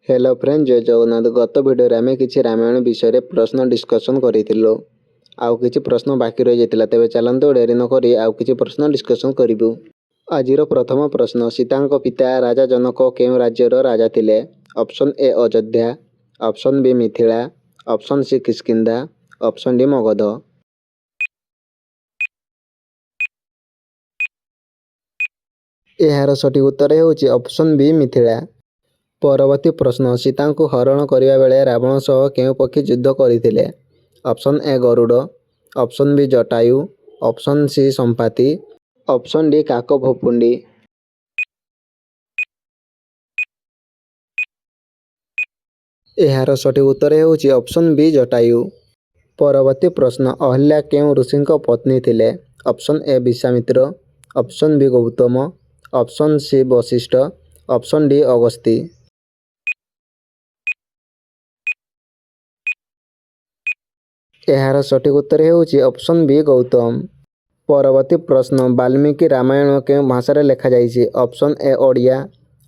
Hello friend, जय जगन्नाथ। गत video आम कि रामायण विषय प्रश्न डिस्कसन करूँ। आउ कि प्रश्न बाकी रही जाता, तेज चलते डेरी नक आउ कि प्रश्न डिस्कसन करूँ। आज प्रथम प्रश्न, सीता पिता राजा जनक केउं राज्यर राजा थिले? Option A Ayodhya, option B Mithila, option C Kishkindha, option D Magadh. यार सठिक उत्तर है ऑप्शन बी मिथिला। परवर्ती प्रश्न, सीता को हरण करने बेले रावण सह केउं पक्षी युद्ध करते? Option A Garuda, option B Jatayu, option C Sampati, option D Kakabhushundi. यार सठिक उत्तर है ऑप्शन बी जटायु। परवर्ती प्रश्न, अहल्या केउं ऋषि पत्नी थिले? Option A Vishwamitra, option B Gautam, option C Vashishtha, option D Agasti. यार सठिक उत्तर है ऑप्शन बी गौतम। परवर्ती प्रश्न, वाल्मीकि रामायण केउं भाषा लिखा जाइए? Option A Odia,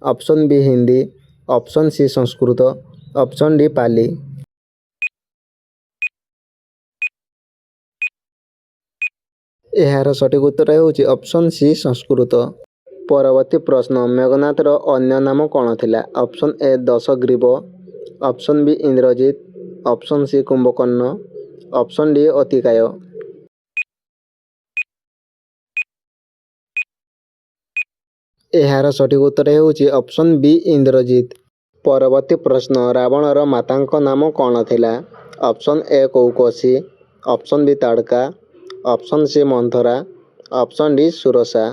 option B Hindi, option C Sanskrit, option D Pali. यार सठिक उत्तर है ऑप्शन सी संस्कृत। परवर्ती प्रश्न, मेघनाथर अन्य नाम कौन थिला? Option A Dashagriva, option B Indrajit, option C Kumbhakarna, option D Atikaya. यार सठिक उत्तर है ऑप्शन बी इंद्रजित। परवर्ती प्रश्न, रावणर माता नाम कौन थिला? Option A Kaikasi, option B Tadaka, option C Manthara, option D Surasa.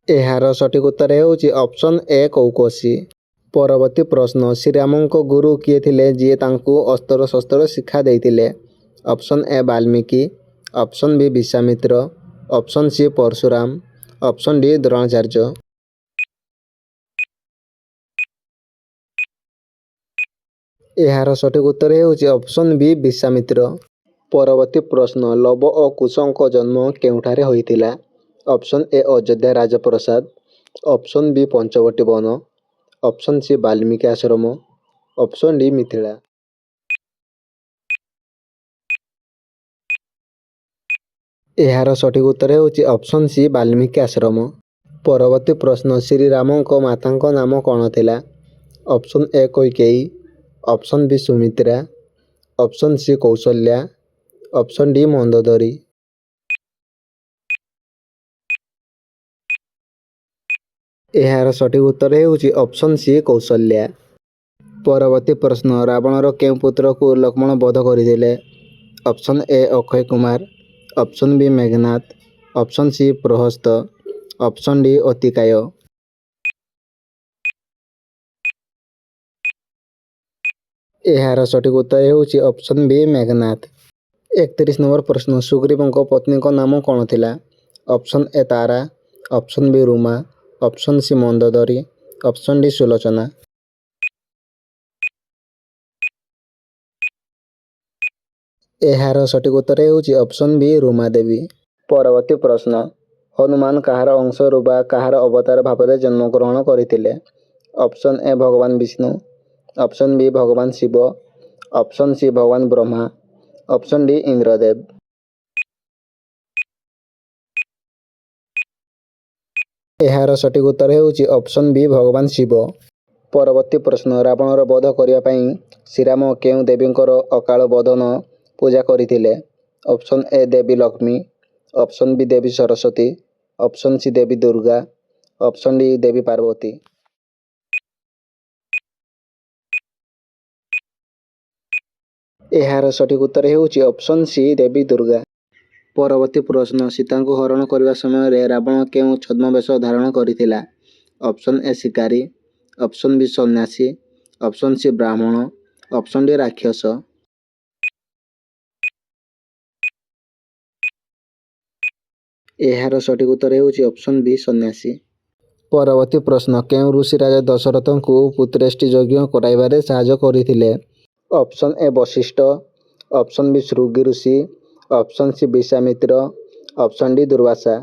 यार सठिक उत्तर है ऑप्शन ए कौकसी। परवर्ती प्रश्न, श्रीराम गुरु किए थिले जी तांकु अस्त्र शस्त्र शिक्षा देइतिले? Option A Valmiki, option B Vishwamitra, option C Parashuram, option D Dronacharya. यार सठिक उत्तर है ऑप्शन बी विश्वामित्र। परवर्ती प्रश्न, लव और कुशों जन्म केउठारे होइतिला? ऑप्शन ए अयोध्या राजप्रसाद, ऑप्शन बी पंचवटी वन, option C Valmiki Ashram, option D Mithila. यार सठिक उत्तर है ऑप्शन सी वाल्मीकि आश्रम। परवर्ती प्रश्न, श्रीराम माता नाम कौन थिला? Option A Kaikeyi, option B Sumitra, option C Kaushalya, option D Mandodari. यार सठिक उत्तर है ऑप्शन सी कौशल्या। परवर्ती प्रश्न, रावणर केउं पुत्र को लक्ष्मण वध करथिले? Option A Akshay Kumar, option B Meghnath, option C Prahast, option D Atikaya. यार सठिक उत्तर है ऑप्शन बी मेघनाथ। 31 नंबर प्रश्न, सुग्रीव पत्नी नाम कौन थिला? Option A Tara, option B Ruma, option C Mandodari, option D Sulochana. यार सठिक उत्तर है ऑप्शन बी रुमा देवी। परवर्ती प्रश्न, हनुमान कहार अंश रूपा कहार अवतार भाव जन्म ग्रहण करथिले? ऑप्शन ए भगवान विष्णु, ऑप्शन बी भगवान शिव, ऑप्शन सी भगवान ब्रह्मा, ऑप्शन डी इंद्रदेव। यार सठिक उत्तर है ऑप्शन बी भगवान शिव। परवर्ती प्रश्न, रावणर वध करने श्रीराम केउं देवींकर अकाल बोधन पूजा करथिले? Option A Devi Lakshmi, option B Devi Saraswati, option C Devi Durga, option D Devi Parvati. यार सठिक उत्तर है ऑप्शन सी देवी दुर्गा। परवर्ती प्रश्न, सीता को हरण करने समय रावण केउं छद्मवेश धारण करथिला? ऑप्शन ए शिकारी, ऑप्शन बी सन्यासी, ऑप्शन सी ब्राह्मण, ऑप्शन डी राक्षस। यार सठिक उत्तर है ऑप्शन बी सन्यासी। परवर्ती प्रश्न, केउं ऋषि राजा दशरथ को पुत्रेष्टि यज्ञ कराइबारे साहाय्य करथिले? Option A Vashishtha, option B Shringi Rishi, option C Vishwamitra, option D Durvasa.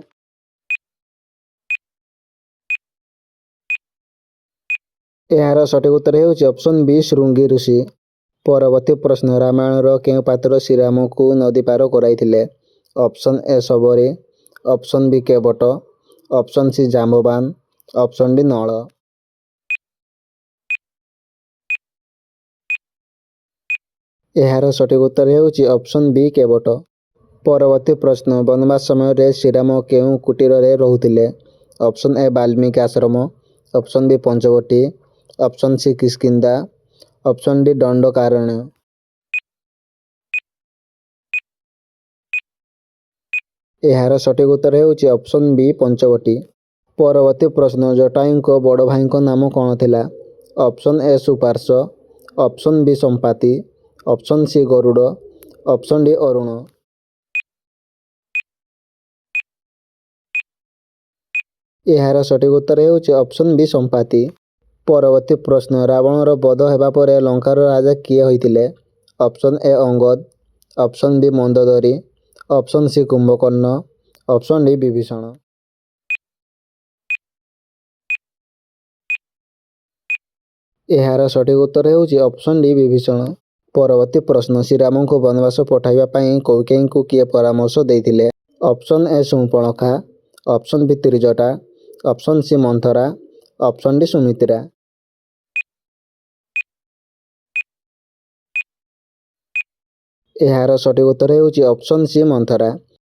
ଏହାର ସଠିକ୍ ଉତ୍ତର ହେଉଛି ଅପସନ୍ ବି ଶୃଙ୍ଗି ଋଷି। ପରବର୍ତ୍ତୀ ପ୍ରଶ୍ନ, ରାମାୟଣର କେଉଁ ପାତ୍ର ଶ୍ରୀରାମଙ୍କୁ ନଦୀ ପାର କରାଇଥିଲେ? Option A Shabari, option B Kevat, option C Jambavan, option D Nala. ଏହାର ସଠିକ୍ ଉତ୍ତର ହେଉଛି ଅପସନ୍ ବି କେବଟ। ପରବର୍ତ୍ତୀ ପ୍ରଶ୍ନ, ବନବାସ ସମୟରେ ଶ୍ରୀରାମ କେଉଁ କୁଟୀରରେ ରହୁଥିଲେ? Option A Valmiki Ashram, option B Panchavati, option C Kishkindha, option D Dandakaranya. ଏହାର ସଠିକ୍ ଉତ୍ତର ହେଉଛି ଅପସନ୍ ବି ପଞ୍ଚବଟୀ। ପରବର୍ତ୍ତୀ ପ୍ରଶ୍ନ, ଜଟାୟୁଙ୍କ ବଡ଼ ଭାଇଙ୍କ ନାମ କ'ଣ ଥିଲା? Option A Suparshva, option B Sampati, option C Garuda, option D Aruna. ଏହାର ସଠିକ୍ ଉତ୍ତର ହେଉଛି ଅପସନ୍ ବି ସମ୍ପାତି। ପରବର୍ତ୍ତୀ ପ୍ରଶ୍ନ, ରାବଣର ବଧ ହେବା ପରେ ଲଙ୍କାର ରାଜା କିଏ ହୋଇଥିଲେ? Option A Angad, option B Mandodari, option C Kumbhakarna, option D Vibhishan. ଏହାର ସଠିକ୍ ଉତ୍ତର ହେଉଛି ଅପସନ୍ ଡି ବିଭୀଷଣ। ପରବର୍ତ୍ତୀ ପ୍ରଶ୍ନ, ଶ୍ରୀରାମଙ୍କୁ ବନବାସ ପଠାଇବା ପାଇଁ କୈକେୟୀଙ୍କୁ କିଏ ପରାମର୍ଶ ଦେଇଥିଲେ? Option A Shurpanakha, option B Trijata, option C Manthara, option D Sumitra. ଏହାର ସଠିକ୍ ଉତ୍ତର ହେଉଛି ଅପସନ୍ ସି ମନ୍ଥରା।